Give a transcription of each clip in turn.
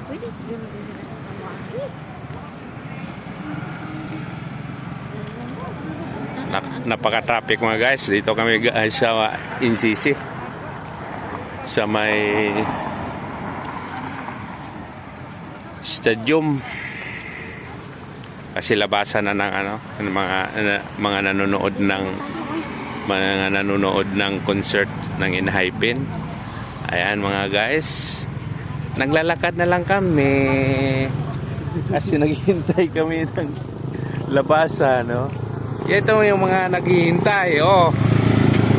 Pwede siguro din sila sa Tawagin. Napaka-traffic mga guys. Dito kami guys sa NCC. Sa may stadium. Kasi labasan na ng ano, ng mga nanonood ng concert ng Enhypen. Ayan mga guys. Naglalakad na lang kami. Kasi naghihintay kami ng labasan, no? Ito yung mga naghihintay, oh.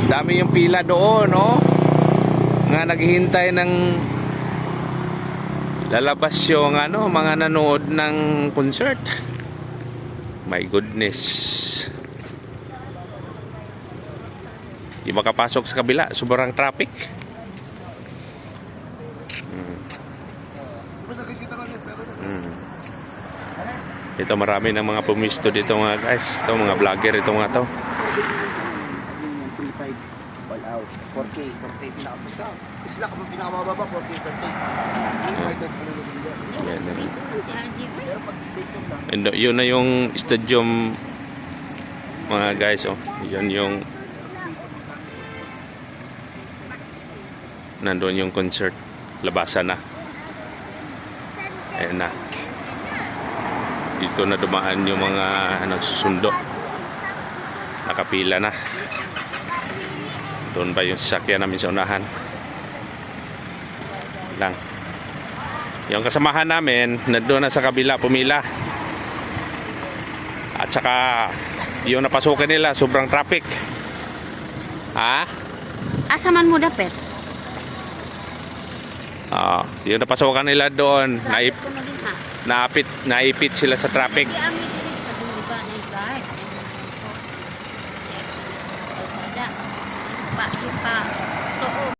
Dami yung pila doon, no? Mga naghihintay ng lalabas yung ano, mga nanood ng concert. My goodness. Di makapasok sa kabila, sobrang traffic. Ito marami ng mga pumisto dito mga guys. Ito mga vlogger, ito mga to. 4K pinakapusta. Sila kapag pinakamababa, 4K, 4K. Yun na yung stadium mga guys, oh. Yun yung nandun yung concert. Labasan na. Ayan na. Dito na dumaan yung mga ano, susundo. Nakapila na. Doon pa yung sasakyan namin sa unahan. Lang. Yung kasamahan namin, nandun na sa kabila, pumila. At saka, yung napasukan nila, sobrang traffic. Ha? Asa man mo dapet? Yung napasukan nila doon, naipit sila sa traffic. Di amin diri sa duga na guard. Pa